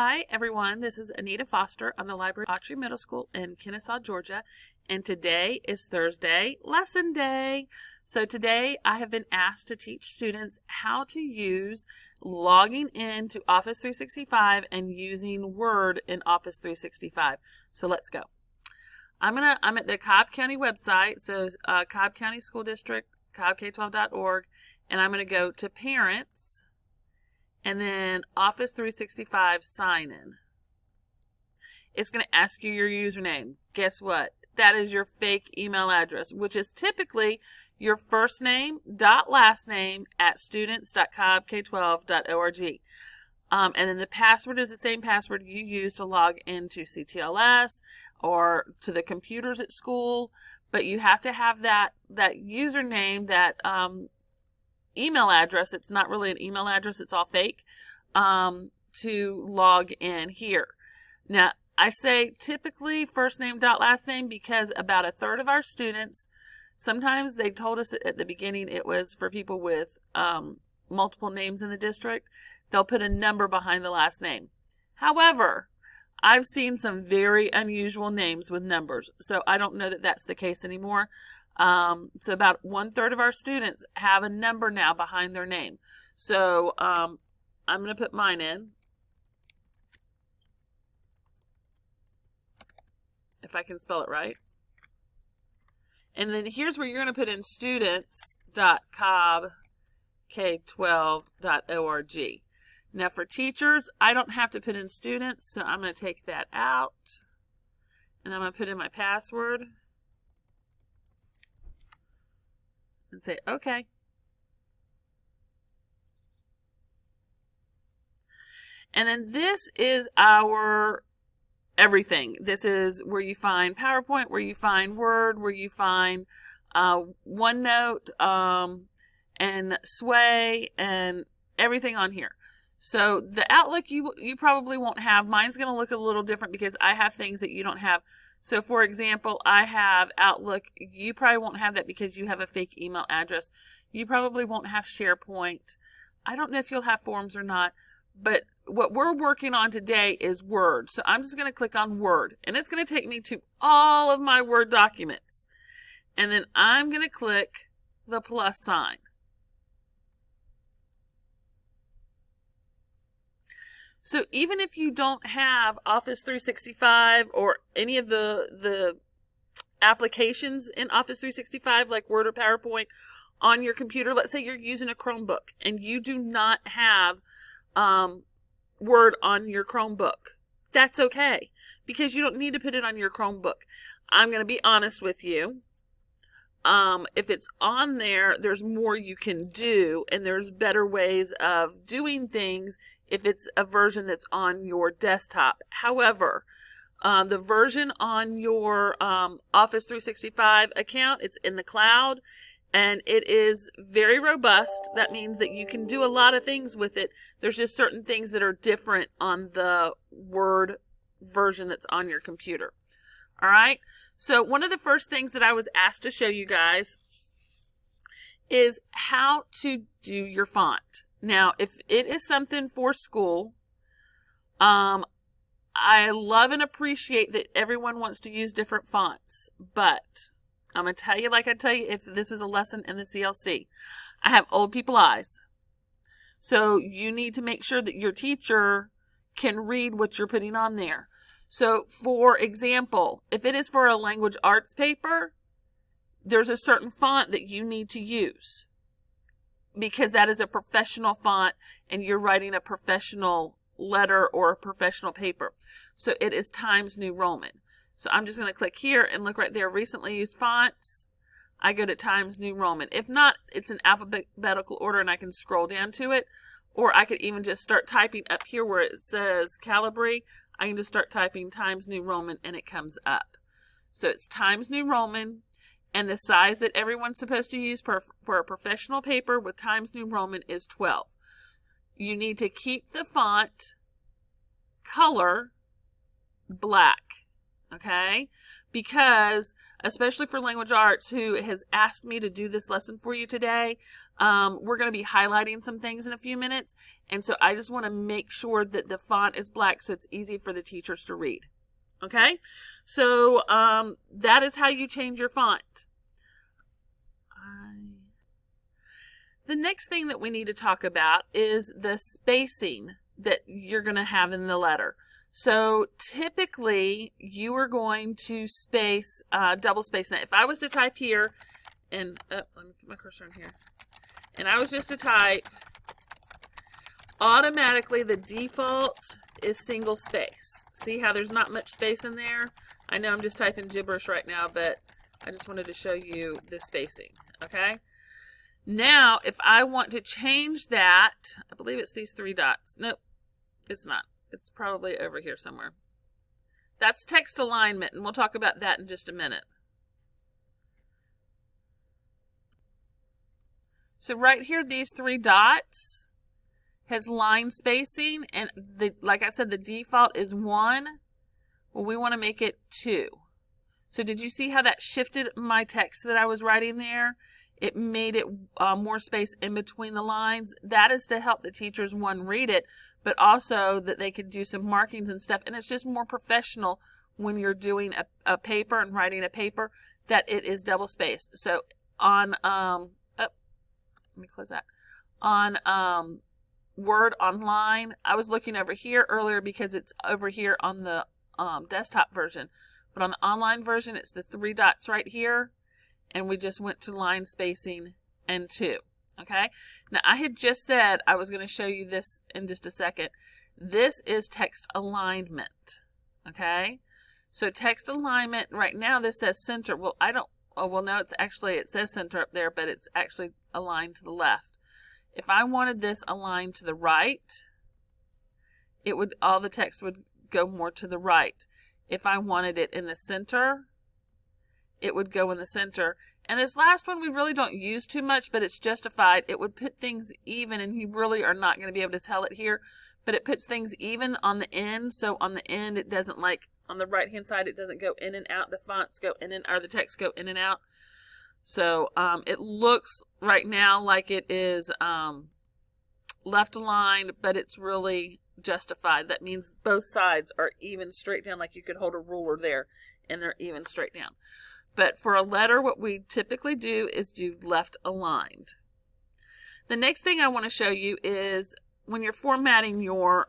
Hi everyone, this is Anita Foster. I'm the library at Autry Middle School in Kennesaw, Georgia, and today is Thursday, lesson day. So today I have been asked to teach students how to use logging into Office 365 and using Word in Office 365. So let's go. I'm at the Cobb County website, so Cobb County School District, cobbk12.org, and I'm going to go to Parents. And then Office 365 sign in. It's going to ask you your username. Guess what? That is your fake email address, which is typically your first name dot last name at students.cobbk12.org. And then the password is the same password you use to log into CTLS or to the computers at school. But you have to have that username, that email address. It's not really an email address, it's all fake, to log in here. Now I say typically first name dot last name because about a third of our students, sometimes they told us at the beginning it was for people with multiple names in the district, they'll put a number behind the last name. However, I've seen some very unusual names with numbers, so I don't know that that's the case anymore. So about 1/3 of our students have a number now behind their name. So I'm going to put mine in, if I can spell it right. And then here's where you're going to put in students.cobbk12.org. Now for teachers, I don't have to put in students, so I'm going to take that out. And I'm going to put in my password. And say, okay. And then this is our everything. This is where you find PowerPoint, where you find Word, where you find OneNote, and Sway, and everything on here. So the Outlook you probably won't have. Mine's going to look a little different because I have things that you don't have. So for example, I have Outlook. You probably won't have that because you have a fake email address. You probably won't have SharePoint. I don't know if you'll have Forms or not, but what we're working on today is Word. So I'm just going to click on Word, and it's going to take me to all of my Word documents. And then I'm going to click the plus sign. So even if you don't have Office 365 or any of the applications in Office 365 like Word or PowerPoint on your computer, let's say you're using a Chromebook and you do not have Word on your Chromebook, that's okay because you don't need to put it on your Chromebook. I'm going to be honest with you. If it's on there, there's more you can do, and there's better ways of doing things if it's a version that's on your desktop. However, the version on your Office 365 account, it's in the cloud, and it is very robust. That means that you can do a lot of things with it. There's just certain things that are different on the Word version that's on your computer. All right. So one of the first things that I was asked to show you guys is how to do your font. Now, if it is something for school, I love and appreciate that everyone wants to use different fonts, but I'm going to tell you, like I tell you, if this was a lesson in the CLC, I have old people eyes. So you need to make sure that your teacher can read what you're putting on there. So for example, if it is for a language arts paper, there's a certain font that you need to use because that is a professional font and you're writing a professional letter or a professional paper. So it is Times New Roman. So I'm just going to click here and look right there, recently used fonts. I go to Times New Roman. If not, it's in alphabetical order and I can scroll down to it. Or I could even just start typing up here where it says Calibri. I can just start typing Times New Roman and it comes up. So it's Times New Roman, and the size that everyone's supposed to use for a professional paper with Times New Roman is 12. You need to keep the font color black, okay? Because, especially for language arts, who has asked me to do this lesson for you today, We're going to be highlighting some things in a few minutes. And so I just want to make sure that the font is black so it's easy for the teachers to read. Okay? So that is how you change your font. The next thing that we need to talk about is the spacing that you're going to have in the letter. So typically you are going to space, double space. Now if I was to type here, and let me put my cursor in here, and I was just to type, automatically the default is single space. See how there's not much space in there? I know I'm just typing gibberish right now, but I just wanted to show you the spacing, okay? Now, if I want to change that, I believe it's these 3 dots. Nope, it's not. It's probably over here somewhere. That's text alignment, and we'll talk about that in just a minute. So right here, these 3 dots has line spacing, and like I said, the default is 1. Well, we want to make it 2. So did you see how that shifted my text that I was writing there? It made it more space in between the lines. That is to help the teachers, one, read it, but also that they could do some markings and stuff. And it's just more professional when you're doing a paper and writing a paper that it is double spaced. So on, let me close that. On Word Online, I was looking over here earlier because it's over here on the desktop version. But on the online version, it's the 3 dots right here. And we just went to line spacing and 2. Okay. Now I had just said I was going to show you this in just a second. This is text alignment. Okay. So text alignment right now, this says center. Well, no, it says center up there, but it's actually aligned to the left. If I wanted this aligned to the right, all the text would go more to the right. If I wanted it in the center, it would go in the center. And this last one we really don't use too much, but it's justified. It would put things even, and you really are not going to be able to tell it here, but it puts things even on the end. So on the end, it doesn't, like on the right hand side, it doesn't go in and out. The fonts go in and, or the text go in and out. So it looks right now like it is left aligned, but it's really justified. That means both sides are even straight down, like you could hold a ruler there and they're even straight down. But for a letter, what we typically do is do left aligned. The next thing I want to show you is when you're formatting your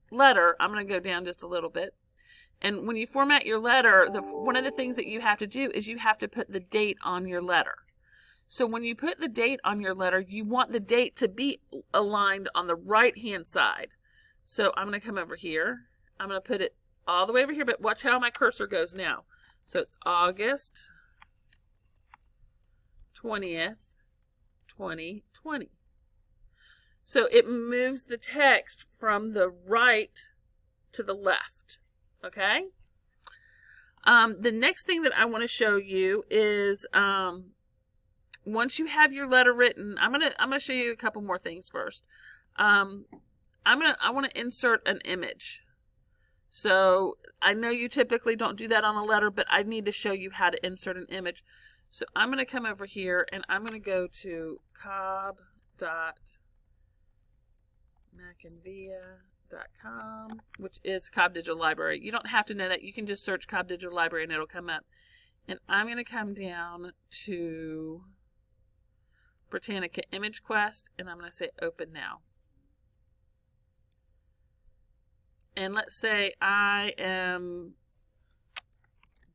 letter, I'm going to go down just a little bit. And when you format your letter, one of the things that you have to do is you have to put the date on your letter. So when you put the date on your letter, you want the date to be aligned on the right-hand side. So I'm going to come over here. I'm going to put it all the way over here, but watch how my cursor goes now. So it's August 20th, 2020. So it moves the text from the right to the left. Okay? The next thing that I want to show you is once you have your letter written, I'm gonna show you a couple more things first. I want to insert an image. So I know you typically don't do that on a letter, but I need to show you how to insert an image. So I'm going to come over here and I'm going to go to cobb.macandvia.com, which is Cobb Digital Library. You don't have to know that. You can just search Cobb Digital Library and it'll come up. And I'm going to come down to Britannica Image Quest and I'm going to say open now. And let's say I am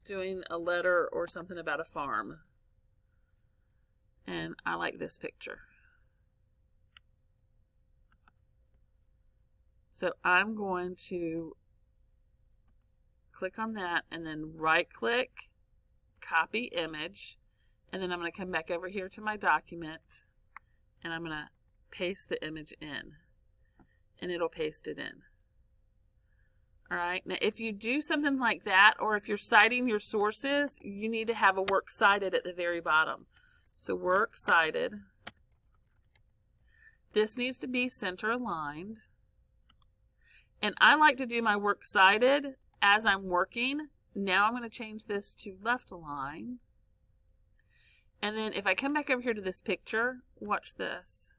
doing a letter or something about a farm. And I like this picture. So I'm going to click on that and then right click, copy image. And then I'm going to come back over here to my document and I'm going to paste the image in. And it'll paste it in. All right, now if you do something like that, or if you're citing your sources, you need to have a works cited at the very bottom. So works cited. This needs to be center aligned. And I like to do my works cited as I'm working. Now I'm going to change this to left align. And then if I come back over here to this picture, watch this.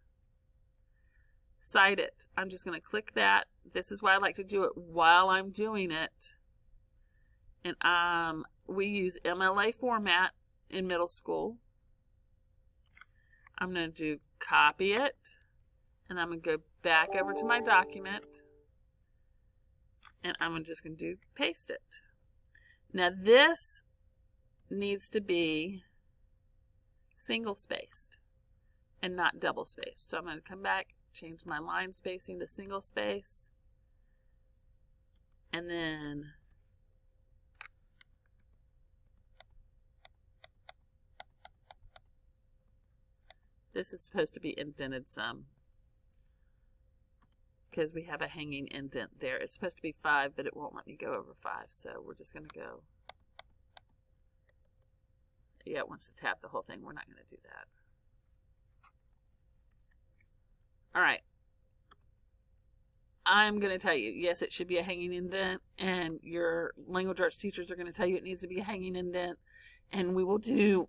Cited. I'm just going to click that. This is why I like to do it while I'm doing it. And we use MLA format in middle school. I'm going to do copy it. And I'm going to go back over to my document. And I'm just going to do paste it. Now this needs to be single spaced and not double spaced. So I'm going to come back, change my line spacing to single space, and then this is supposed to be indented some because we have a hanging indent there. It's supposed to be 5, but it won't let me go over 5, so we're just going to go. Yeah, it wants to tap the whole thing. We're not going to do that. All right. I'm going to tell you, yes, it should be a hanging indent, and your language arts teachers are going to tell you it needs to be a hanging indent, and we will do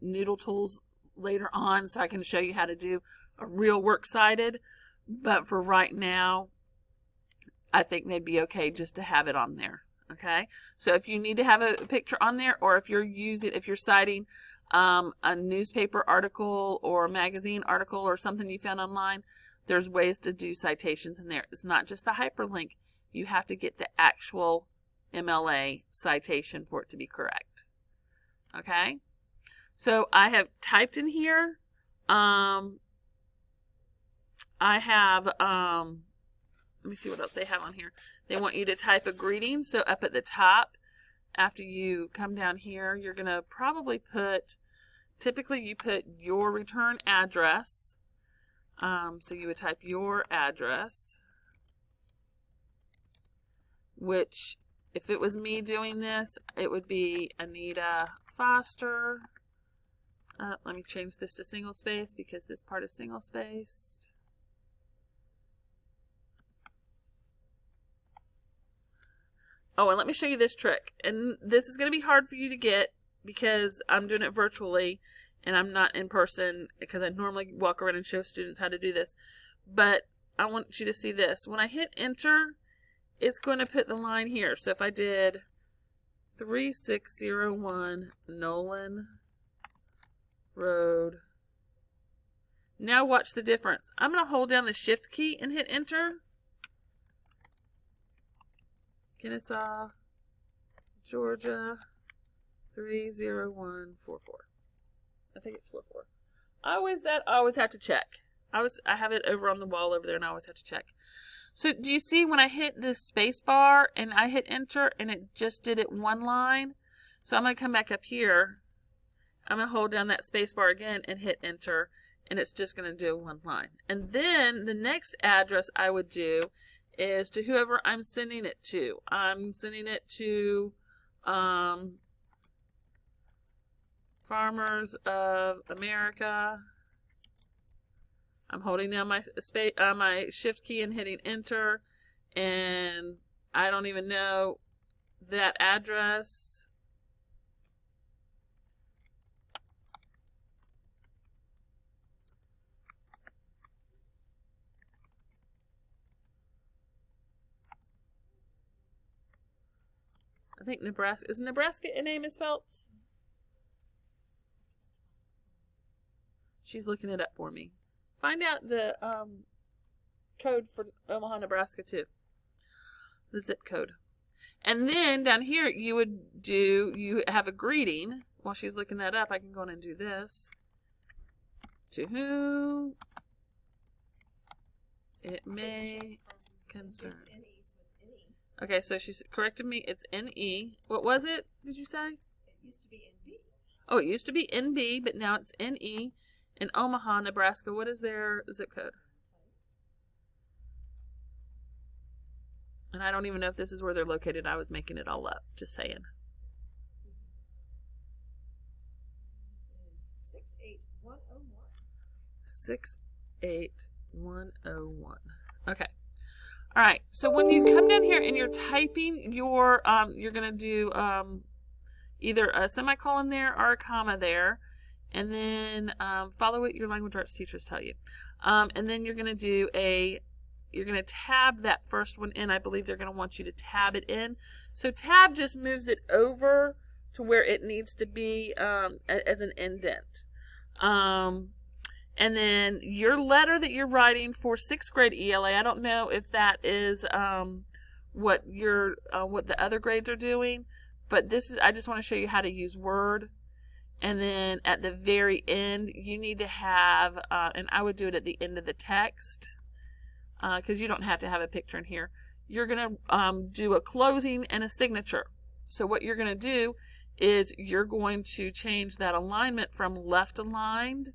noodle tools later on so I can show you how to do a real works cited, but for right now, I think they'd be okay just to have it on there. Okay, so if you need to have a picture on there, or if you're citing a newspaper article or a magazine article or something you found online, there's ways to do citations in there. It's not just the hyperlink. You have to get the actual MLA citation for it to be correct. Okay, so I have typed in here. I have let me see what else they have on here. They want you to type a greeting. So up at the top, after you come down here, you're going to probably put, typically you put your return address. So you would type your address, which if it was me doing this, it would be Anita Foster. Let me change this to single space because this part is single spaced. Oh, and let me show you this trick. And this is going to be hard for you to get because I'm doing it virtually and I'm not in person because I normally walk around and show students how to do this. But I want you to see this. When I hit enter, it's going to put the line here. So if I did 3601 Nolan Road. Now watch the difference. I'm going to hold down the shift key and hit enter. Kennesaw, Georgia, 30144. I think it's 44. I always have to check. I have it over on the wall over there, and I always have to check. So do you see when I hit this space bar and I hit enter and it just did it one line? So I'm going to come back up here. I'm going to hold down that space bar again and hit enter, and it's just going to do one line. And then the next address I would do is to whoever I'm sending it to. I'm sending it to Farmers of America. I'm holding down my my shift key and hitting enter, and I don't even know that address. I think Nebraska. Is Nebraska in A, Miss Phelps? She's looking it up for me. Find out the code for Omaha, Nebraska, too. The zip code. And then down here, you have a greeting. While she's looking that up, I can go in and do this. To whom it may concern. Okay, so she's corrected me. It's NE. What was it, did you say? It used to be NB. Oh, it used to be NB, but now it's NE. In Omaha, Nebraska, what is their zip code? And I don't even know if this is where they're located. I was making it all up. Just saying. 68101. 68101. Okay. All right. So when you come down here and you're typing your, you're going to do either a semicolon there or a comma there. and then follow what your language arts teachers tell you. And then you're going to you're going to tab that first one in. I believe they're going to want you to tab it in. So tab just moves it over to where it needs to be as an indent. And then your letter that you're writing for 6th grade ELA, I don't know if that is what the other grades are doing, but I just want to show you how to use Word. And then at the very end, you need to have, and I would do it at the end of the text, because you don't have to have a picture in here. You're going to do a closing and a signature. So what you're going to do is you're going to change that alignment from left aligned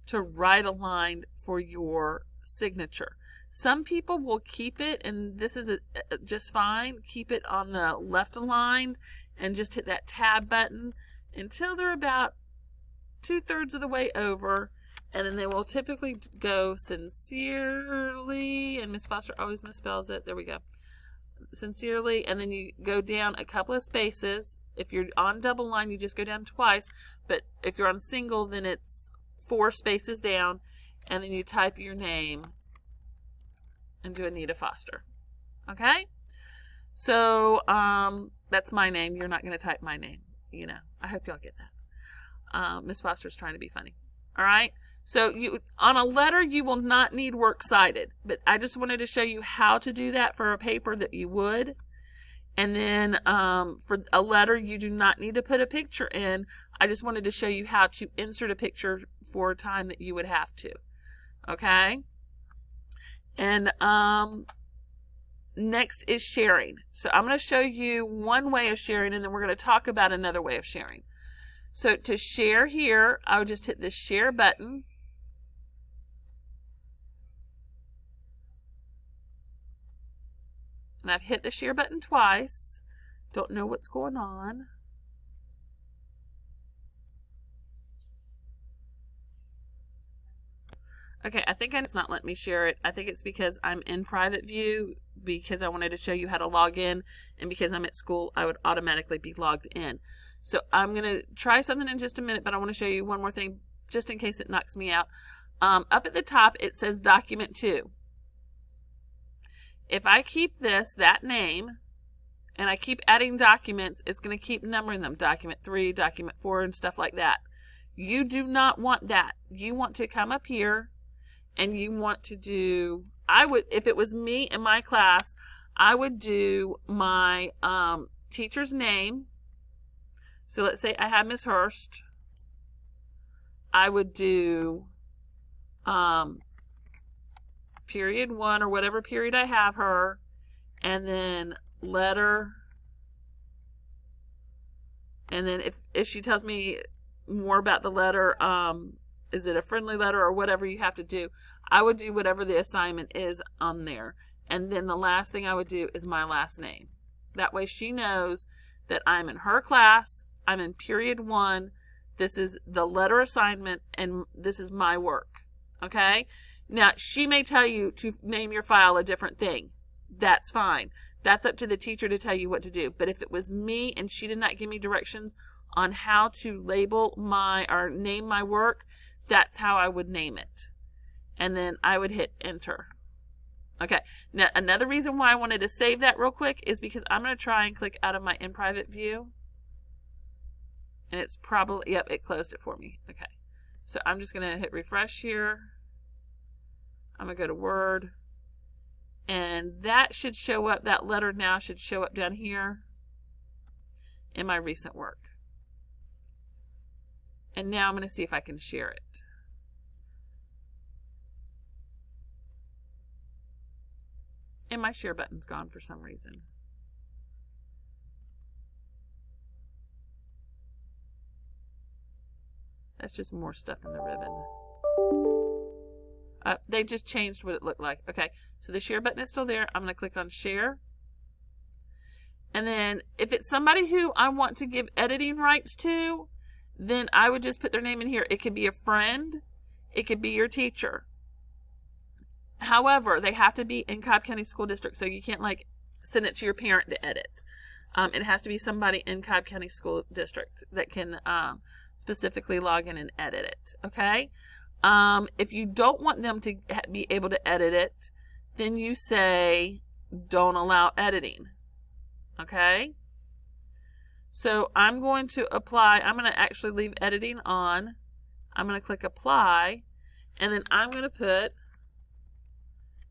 to right aligned for your signature. Some people will keep it, and this is just fine, keep it on the left aligned and just hit that tab button until they're about 2/3 of the way over, and then they will typically go sincerely, and Miss Foster always misspells it, there we go, sincerely, and then you go down a couple of spaces. If you're on double line, you just go down twice, but if you're on single, then it's 4 spaces down, and then you type your name and do Anita Foster. Okay? So, that's my name. You're not going to type my name. You know, I hope y'all get that. Miss Foster's trying to be funny. All right? So, on a letter, you will not need works cited, but I just wanted to show you how to do that for a paper that you would. And then for a letter, you do not need to put a picture in. I just wanted to show you how to insert a picture for a time that you would have to. Okay? And next is sharing. So I'm going to show you one way of sharing, and then we're going to talk about another way of sharing. So to share here, I would just hit the share button. And I've hit the share button twice. Don't know what's going on. Okay, I think it's not letting me share it. I think it's because I'm in private view, because I wanted to show you how to log in, and because I'm at school, I would automatically be logged in. So I'm going to try something in just a minute, but I want to show you one more thing just in case it knocks me out. Up at the top, it says Document 2. If I keep that name, and I keep adding documents, it's going to keep numbering them. Document 3, Document 4, and stuff like that. You do not want that. You want to come up here, and you want to do, if it was me in my class, I would do my teacher's name. So let's say I have Miss Hurst. I would do period 1 or whatever period I have her, and then letter, and then if she tells me more about the letter, is it a friendly letter or whatever you have to do, I would do whatever the assignment is on there. And then the last thing I would do is my last name. That way she knows that I'm in her class, I'm in period 1, this is the letter assignment, and this is my work. Okay? Now, she may tell you to name your file a different thing. That's fine. That's up to the teacher to tell you what to do. But if it was me and she did not give me directions on how to label or name my work, that's how I would name it. And then I would hit enter. Okay. Now, another reason why I wanted to save that real quick is because I'm going to try and click out of my in private view. And it's probably, yep, it closed it for me. Okay. So I'm just going to hit refresh here. I'm going to go to Word. And that should show up, that letter now should show up down here in my recent work. And now I'm going to see if I can share it. And my share button's gone for some reason. That's just more stuff in the ribbon. They just changed what it looked like. Okay, so the share button is still there. I'm going to click on share. And then if it's somebody who I want to give editing rights to, then I would just put their name in here. It could be a friend. It could be your teacher. However, they have to be in Cobb County School District, so you can't like send it to your parent to edit. It has to be somebody in Cobb County School District that can specifically log in and edit it, okay? If you don't want them to be able to edit it, then you say don't allow editing, okay? So I'm going to apply. I'm going to actually leave editing on. I'm going to click apply, and then I'm going to put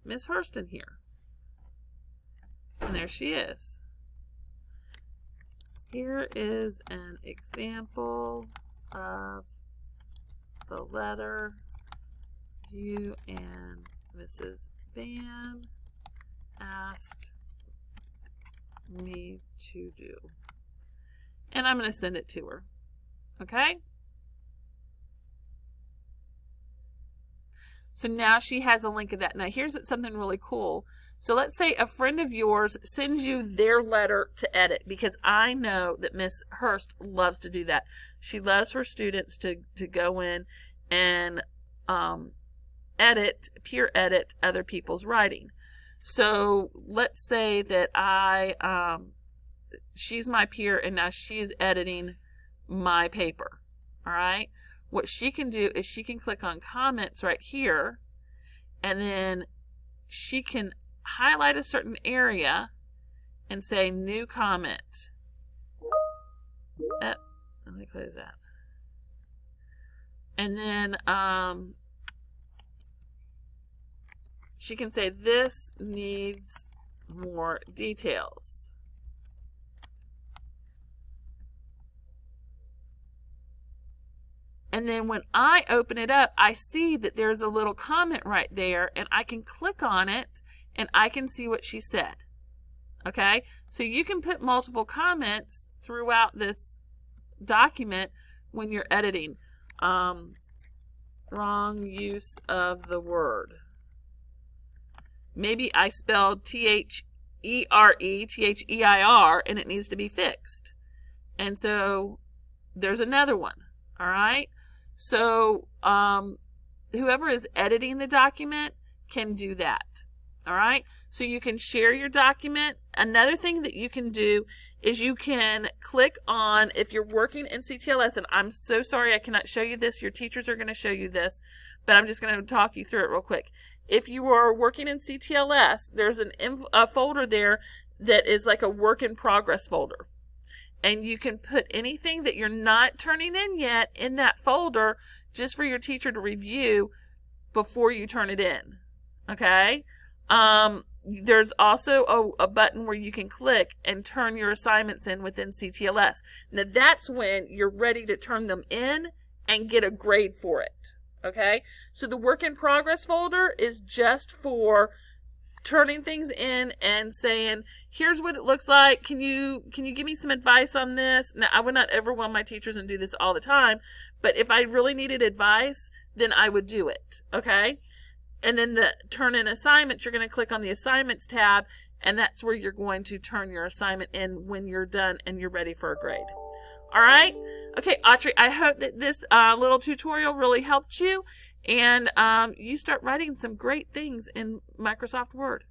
Miss Hurston here. And there she is. Here is an example of the letter you and Mrs. Van asked me to do. And I'm going to send it to her. Okay? So now she has a link of that. Now here's something really cool. So let's say a friend of yours sends you their letter to edit, because I know that Miss Hurst loves to do that. She loves her students to go in and peer edit other people's writing. So let's say that she's my peer and now she's editing my paper. All right. What she can do is she can click on comments right here, and then she can highlight a certain area and say new comment. Let me close that. And then she can say this needs more details. And then when I open it up, I see that there's a little comment right there, and I can click on it and I can see what she said. Okay? So you can put multiple comments throughout this document when you're editing. Wrong use of the word. Maybe I spelled T-H-E-R-E, and it needs to be fixed. And so there's another one. All right? So whoever is editing the document can do that. All right? So you can share your document. Another thing that you can do is you can click on, if you're working in CTLS, and I'm so sorry I cannot show you this. Your teachers are going to show you this, but I'm just going to talk you through it real quick. If you are working in CTLS, there's a folder there that is like a work in progress folder. And you can put anything that you're not turning in yet in that folder just for your teacher to review before you turn it in. Okay? There's also a button where you can click and turn your assignments in within CTLS. Now that's when you're ready to turn them in and get a grade for it. Okay? So the work in progress folder is just for turning things in and saying, here's what it looks like. Can you give me some advice on this? Now, I would not overwhelm my teachers and do this all the time, but if I really needed advice, then I would do it. Okay? And then the turn in assignments, you're going to click on the assignments tab, and that's where you're going to turn your assignment in when you're done and you're ready for a grade. All right? Okay, Autrey, I hope that this little tutorial really helped you, and you start writing some great things in Microsoft Word.